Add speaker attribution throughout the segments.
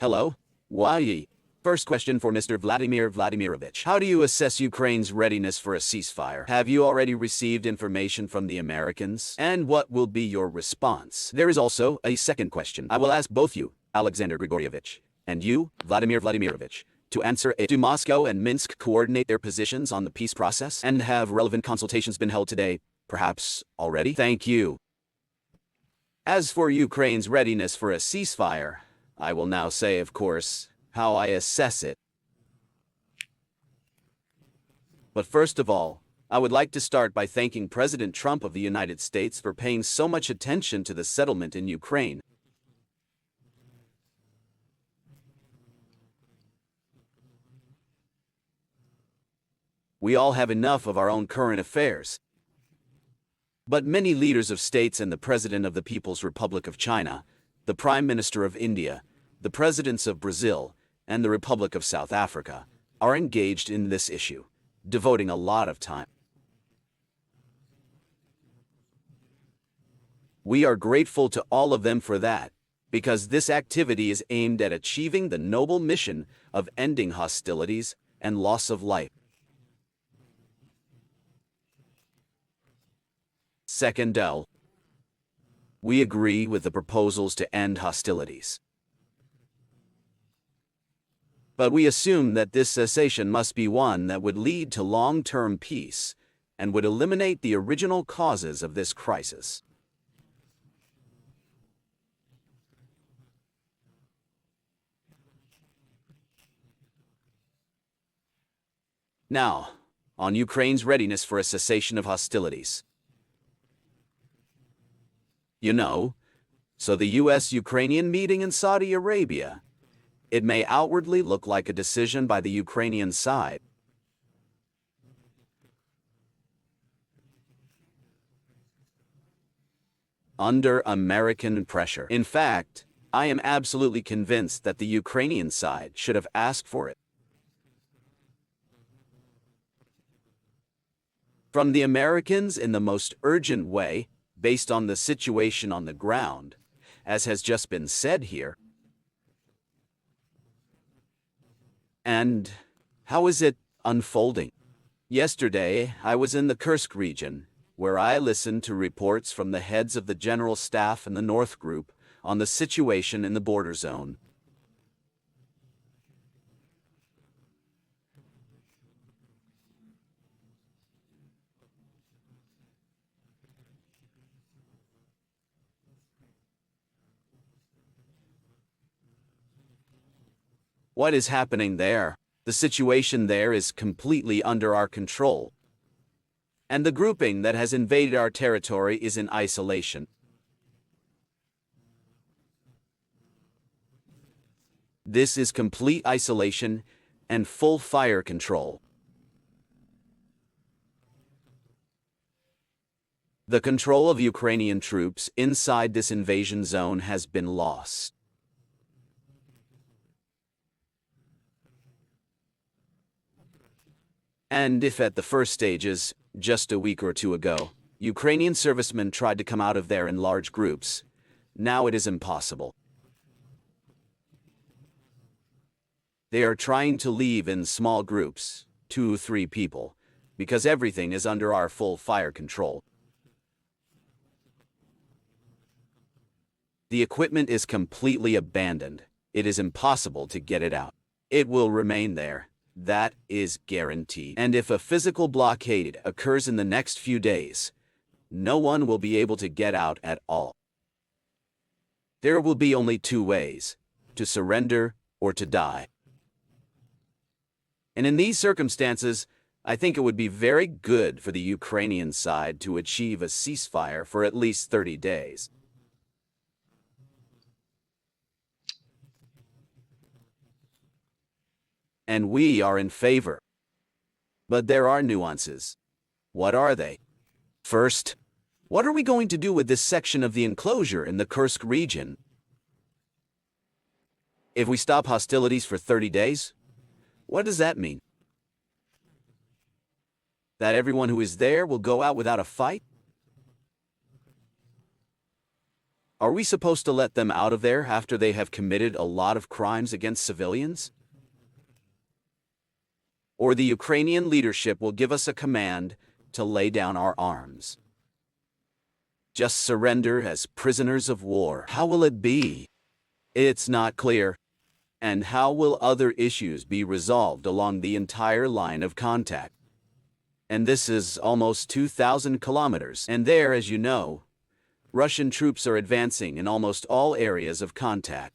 Speaker 1: Hello? Why? First question for Mr. Vladimir Vladimirovich. How do you assess Ukraine's readiness for a ceasefire? Have you already received information from the Americans? And what will be your response? There is also a second question. I will ask both you, Alexander Grigorievich, and you, Vladimir Vladimirovich, to answer it. Do Moscow and Minsk coordinate their positions on the peace process? And have relevant consultations been held today? Perhaps already? Thank you. As for Ukraine's readiness for a ceasefire, I will now say, of course, how I assess it. But first of all, I would like to start by thanking President Trump of the United States for paying so much attention to the settlement in Ukraine. We all have enough of our own current affairs. But many leaders of states and the President of the People's Republic of China, the Prime Minister of India, the Presidents of Brazil, and the Republic of South Africa are engaged in this issue, devoting a lot of time. We are grateful to all of them for that, because this activity is aimed at achieving the noble mission of ending hostilities and loss of life. Second, we agree with the proposals to end hostilities. But we assume that this cessation must be one that would lead to long-term peace and would eliminate the original causes of this crisis. Now, on Ukraine's readiness for a cessation of hostilities. So the U.S.-Ukrainian meeting in Saudi Arabia, it may outwardly look like a decision by the Ukrainian side. Under American pressure. In fact, I am absolutely convinced that the Ukrainian side should have asked for it. From the Americans in the most urgent way, based on the situation on the ground, as has just been said here. And how is it unfolding? Yesterday, I was in the Kursk region, where I listened to reports from the heads of the General Staff and the North Group on the situation in the border zone. What is happening there? The situation there is completely under our control. And the grouping that has invaded our territory is in isolation. This is complete isolation and full fire control. The control of Ukrainian troops inside this invasion zone has been lost. And if at the first stages, just a week or two ago, Ukrainian servicemen tried to come out of there in large groups, now it is impossible. They are trying to leave in small groups, 2 or 3 people, because everything is under our full fire control. The equipment is completely abandoned. It is impossible to get it out. It will remain there. That is guaranteed. And if a physical blockade occurs in the next few days, no one will be able to get out at all. There will be only 2 ways, to surrender or to die. And in these circumstances, I think it would be very good for the Ukrainian side to achieve a ceasefire for at least 30 days. And we are in favor. But there are nuances. What are they? First, what are we going to do with this section of the enclosure in the Kursk region? If we stop hostilities for 30 days, what does that mean? That everyone who is there will go out without a fight? Are we supposed to let them out of there after they have committed a lot of crimes against civilians? Or the Ukrainian leadership will give us a command to lay down our arms? Just surrender as prisoners of war. How will it be? It's not clear. And how will other issues be resolved along the entire line of contact? And this is almost 2,000 kilometers. And there, as you know, Russian troops are advancing in almost all areas of contact.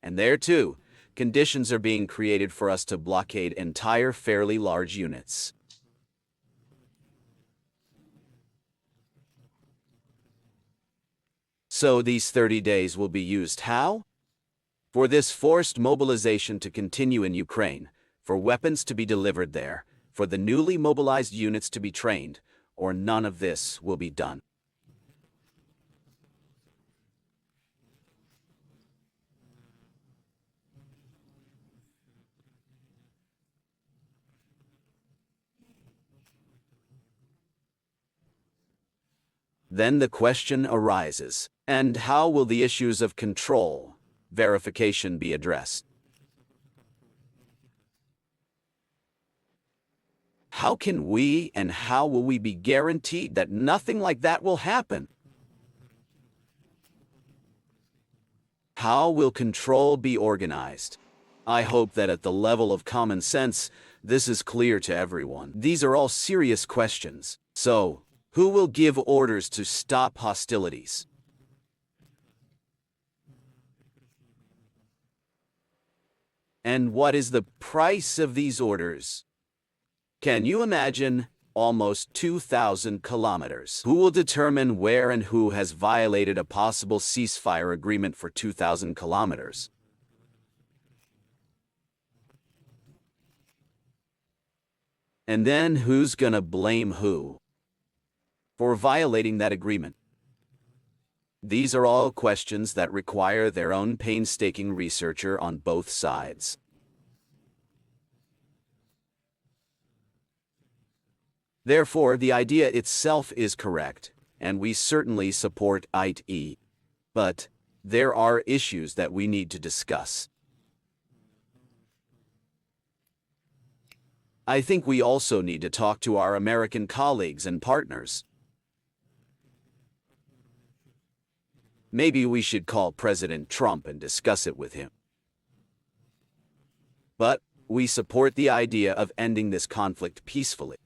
Speaker 1: And there, too, conditions are being created for us to blockade entire fairly large units. So these 30 days will be used how? For this forced mobilization to continue in Ukraine, for weapons to be delivered there, for the newly mobilized units to be trained, or none of this will be done. Then the question arises, and how will the issues of control, verification be addressed? How can we and how will we be guaranteed that nothing like that will happen? How will control be organized? I hope that at the level of common sense, this is clear to everyone. These are all serious questions. So, who will give orders to stop hostilities? And what is the price of these orders? Can you imagine? Almost 2,000 kilometers. Who will determine where and who has violated a possible ceasefire agreement for 2,000 kilometers? And then who's gonna blame who for violating that agreement? These are all questions that require their own painstaking researcher on both sides. Therefore, the idea itself is correct, and we certainly support it. But there are issues that we need to discuss. I think we also need to talk to our American colleagues and partners. Maybe we should call President Trump and discuss it with him. But we support the idea of ending this conflict peacefully.